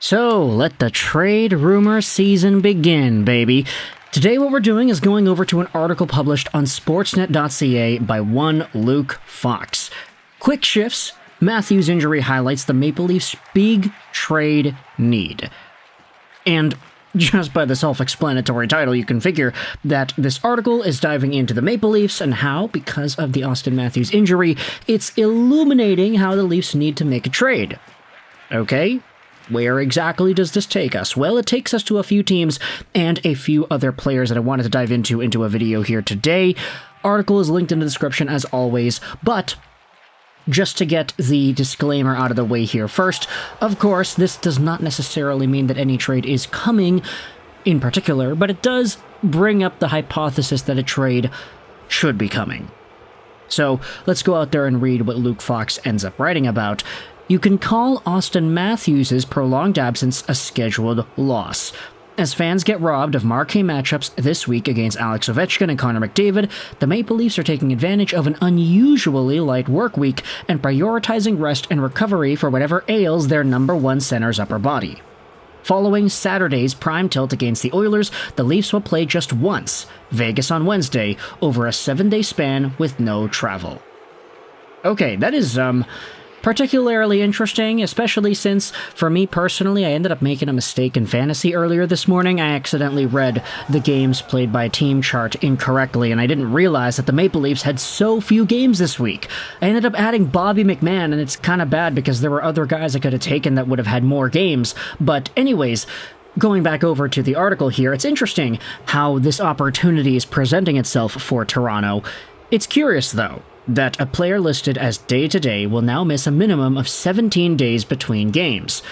So, let the trade rumor season begin, baby. Today what we're doing is going over to an article published on Sportsnet.ca by one Luke Fox. Quick shifts, Matthews' injury highlights the Maple Leafs' big trade need. And just by the self-explanatory title, you can figure that this article is diving into the Maple Leafs and how, because of the Auston Matthews injury, it's illuminating how the Leafs need to make a trade. Okay? Where exactly does this take us? Well, it takes us to a few teams and a few other players that I wanted to dive into a video here today. Article is linked in the description as always, but just to get the disclaimer out of the way here first, of course, this does not necessarily mean that any trade is coming in particular, but it does bring up the hypothesis that a trade should be coming. So let's go out there and read what Luke Fox ends up writing about. You can call Auston Matthews' prolonged absence a scheduled loss. As fans get robbed of marquee matchups this week against Alex Ovechkin and Connor McDavid, the Maple Leafs are taking advantage of an unusually light work week and prioritizing rest and recovery for whatever ails their number one center's upper body. Following Saturday's prime tilt against the Oilers, the Leafs will play just once, Vegas on Wednesday, over a 7-day span with no travel. Okay, that is, particularly interesting, especially since, for me personally, I ended up making a mistake in fantasy earlier this morning. I accidentally read the games played by team chart incorrectly, and I didn't realize that the Maple Leafs had so few games this week. I ended up adding Bobby McMann, and it's kind of bad because there were other guys I could have taken that would have had more games. But anyways, going back over to the article here, it's interesting how this opportunity is presenting itself for Toronto. It's curious, though, that a player listed as day-to-day will now miss a minimum of 17 days between games.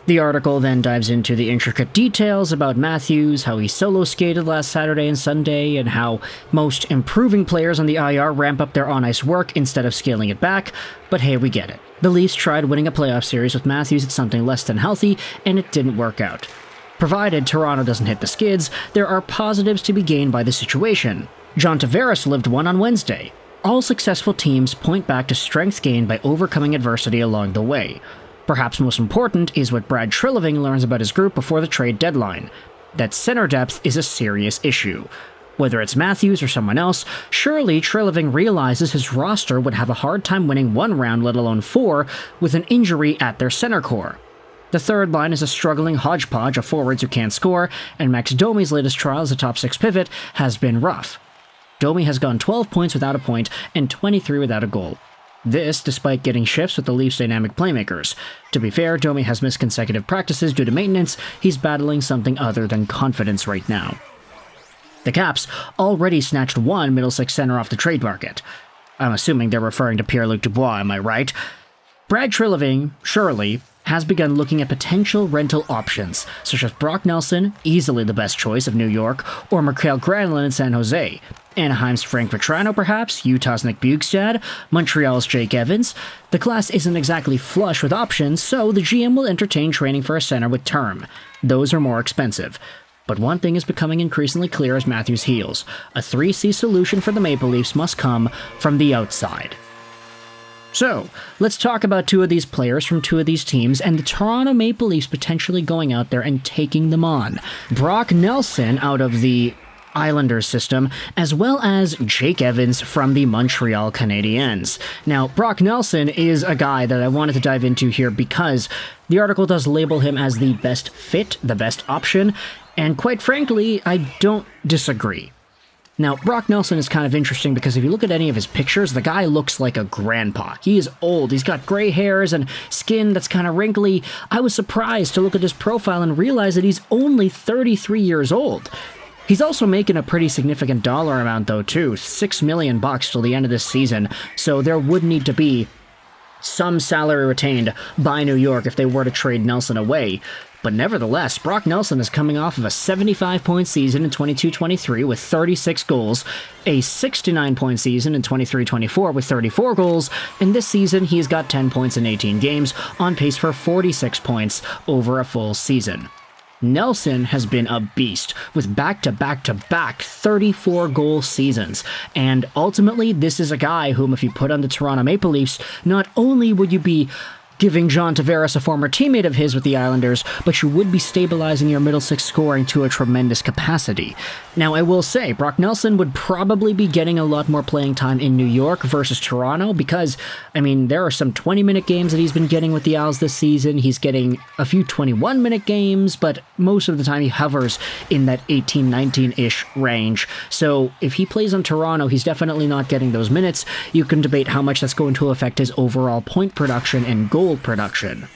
The article then dives into the intricate details about Matthews, how he solo skated last Saturday and Sunday, and how most improving players on the IR ramp up their on-ice work instead of scaling it back, but hey, we get it. The Leafs tried winning a playoff series with Matthews at something less than healthy, and it didn't work out. Provided Toronto doesn't hit the skids, there are positives to be gained by the situation. John Tavares lived one on Wednesday. All successful teams point back to strength gained by overcoming adversity along the way. Perhaps most important is what Brad Treliving learns about his group before the trade deadline, that center depth is a serious issue. Whether it's Matthews or someone else, surely Treliving realizes his roster would have a hard time winning one round, let alone four, with an injury at their center core. The third line is a struggling hodgepodge of forwards who can't score, and Max Domi's latest trial as a top six pivot has been rough. Domi has gone 12 points without a point and 23 without a goal. This despite getting shifts with the Leafs' dynamic playmakers. To be fair, Domi has missed consecutive practices due to maintenance. He's battling something other than confidence right now. The Caps already snatched one Middlesex center off the trade market. I'm assuming they're referring to Pierre-Luc Dubois, am I right? Brad Treliving, surely, has begun looking at potential rental options, such as Brock Nelson, easily the best choice of New York, or Mikael Granlund in San Jose. Anaheim's Frank Vetrano, perhaps, Utah's Nick Bjugstad, Montreal's Jake Evans. The class isn't exactly flush with options, so the GM will entertain training for a center with term. Those are more expensive. But one thing is becoming increasingly clear as Matthews heals. A 3C solution for the Maple Leafs must come from the outside. So, let's talk about two of these players from two of these teams and the Toronto Maple Leafs potentially going out there and taking them on. Brock Nelson out of the Islanders system, as well as Jake Evans from the Montreal Canadiens. Now, Brock Nelson is a guy that I wanted to dive into here because the article does label him as the best fit, the best option, and quite frankly, I don't disagree. Now, Brock Nelson is kind of interesting because if you look at any of his pictures, the guy looks like a grandpa. He is old, he's got gray hairs and skin that's kind of wrinkly. I was surprised to look at his profile and realize that he's only 33 years old. He's also making a pretty significant dollar amount though too, $6 million till the end of this season, so there would need to be some salary retained by New York if they were to trade Nelson away. But nevertheless, Brock Nelson is coming off of a 75-point season in 22-23 with 36 goals, a 69-point season in 23-24 with 34 goals, and this season he's got 10 points in 18 games, on pace for 46 points over a full season. Nelson has been a beast with back-to-back-to-back 34-goal seasons, and ultimately this is a guy whom if you put on the Toronto Maple Leafs, not only would you be giving John Tavares, a former teammate of his with the Islanders, but you would be stabilizing your middle six scoring to a tremendous capacity. Now, I will say, Brock Nelson would probably be getting a lot more playing time in New York versus Toronto because, there are some 20-minute games that he's been getting with the Isles this season. He's getting a few 21-minute games, but most of the time he hovers in that 18, 19-ish range. So if he plays on Toronto, he's definitely not getting those minutes. You can debate how much that's going to affect his overall point production and goal production.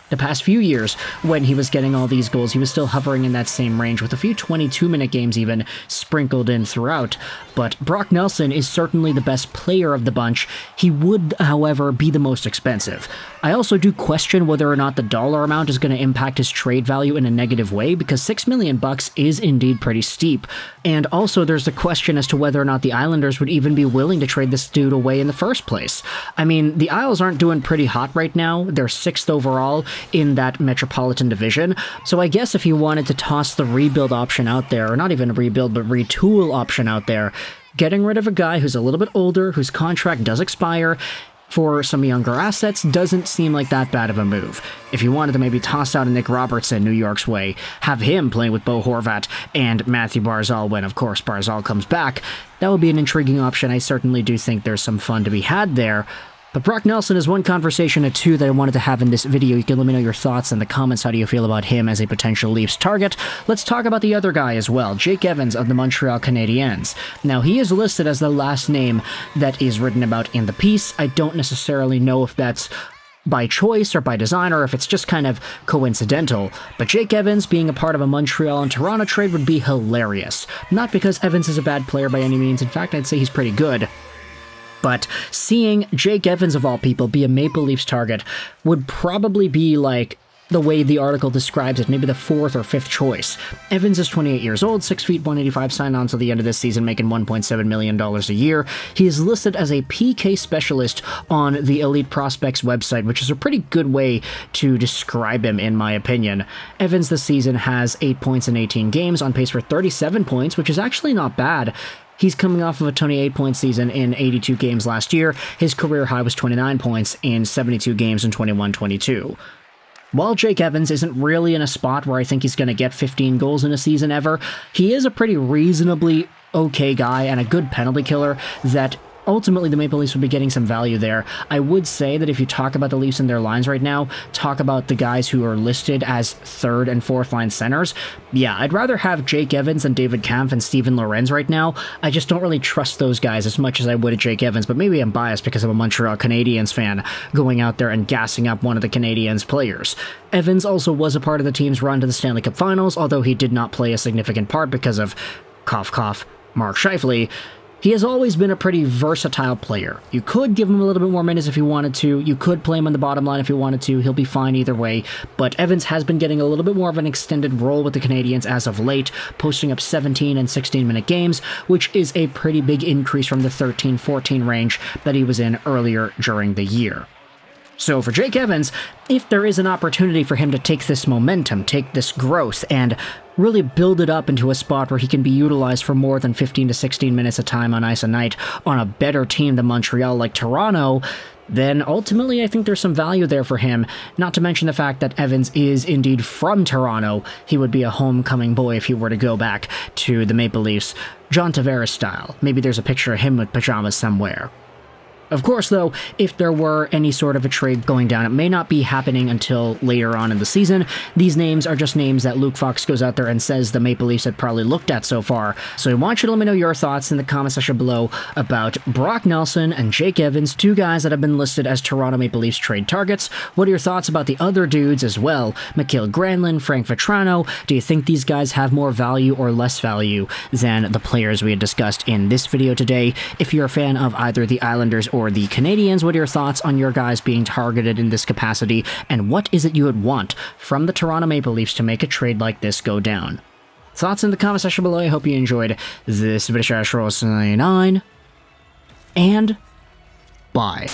The past few years, when he was getting all these goals, he was still hovering in that same range, with a few 22-minute games even sprinkled in throughout. But Brock Nelson is certainly the best player of the bunch. He would, however, be the most expensive. I also do question whether or not the dollar amount is going to impact his trade value in a negative way, because $6 million is indeed pretty steep. And also there's the question as to whether or not the Islanders would even be willing to trade this dude away in the first place. The Isles aren't doing pretty hot right now. They're 6th overall in that Metropolitan Division. So I guess if you wanted to toss the rebuild option out there, or not even a rebuild, but retool option out there, getting rid of a guy who's a little bit older, whose contract does expire, for some younger assets doesn't seem like that bad of a move. If you wanted to maybe toss out a Nick Robertson New York's way, have him playing with Bo Horvat and Matthew Barzal when, of course, Barzal comes back, that would be an intriguing option. I certainly do think there's some fun to be had there. But Brock Nelson is one conversation or two that I wanted to have in this video. You can let me know your thoughts in the comments. How do you feel about him as a potential Leafs target? Let's talk about the other guy as well, Jake Evans of the Montreal Canadiens. Now, he is listed as the last name that is written about in the piece. I don't necessarily know if that's by choice or by design, or if it's just kind of coincidental. But Jake Evans being a part of a Montreal and Toronto trade would be hilarious. Not because Evans is a bad player by any means. In fact, I'd say he's pretty good. But seeing Jake Evans, of all people, be a Maple Leafs target would probably be like the way the article describes it, maybe the 4th or 5th choice. Evans is 28 years old, 6 feet 185, signed on to the end of this season, making $1.7 million a year. He is listed as a PK specialist on the Elite Prospects website, which is a pretty good way to describe him, in my opinion. Evans this season has 8 points in 18 games, on pace for 37 points, which is actually not bad. He's coming off of a 28-point season in 82 games last year. His career high was 29 points in 72 games in 21-22. While Jake Evans isn't really in a spot where I think he's going to get 15 goals in a season ever, he is a pretty reasonably okay guy and a good penalty killer that ultimately the Maple Leafs would be getting some value there. I would say that if you talk about the Leafs and their lines right now, talk about the guys who are listed as 3rd and 4th line centers. Yeah, I'd rather have Jake Evans than David Kampf and Steven Lorenz right now. I just don't really trust those guys as much as I would at Jake Evans, but maybe I'm biased because I'm a Montreal Canadiens fan going out there and gassing up one of the Canadiens players. Evans also was a part of the team's run to the Stanley Cup Finals, although he did not play a significant part because of, cough cough, Mark Scheifele. He has always been a pretty versatile player. You could give him a little bit more minutes if you wanted to. You could play him on the bottom line if you wanted to. He'll be fine either way. But Evans has been getting a little bit more of an extended role with the Canadiens as of late, posting up 17 and 16-minute games, which is a pretty big increase from the 13-14 range that he was in earlier during the year. So for Jake Evans, if there is an opportunity for him to take this momentum, take this growth, and really build it up into a spot where he can be utilized for more than 15 to 16 minutes of time on ice a night on a better team than Montreal like Toronto, then ultimately I think there's some value there for him, not to mention the fact that Evans is indeed from Toronto. He would be a homecoming boy if he were to go back to the Maple Leafs, John Tavares style. Maybe there's a picture of him with pajamas somewhere. Of course, though, if there were any sort of a trade going down, it may not be happening until later on in the season. These names are just names that Luke Fox goes out there and says the Maple Leafs had probably looked at so far. So I want you to let me know your thoughts in the comment section below about Brock Nelson and Jake Evans, 2 guys that have been listed as Toronto Maple Leafs trade targets. What are your thoughts about the other dudes as well? Mikael Granlund, Frank Vatrano. Do you think these guys have more value or less value than the players we had discussed in this video today? If you're a fan of either the Islanders or the Canadiens, what are your thoughts on your guys being targeted in this capacity, and what is it you would want from the Toronto Maple Leafs to make a trade like this go down? Thoughts in the comment section below. I hope you enjoyed this video. 9 and bye.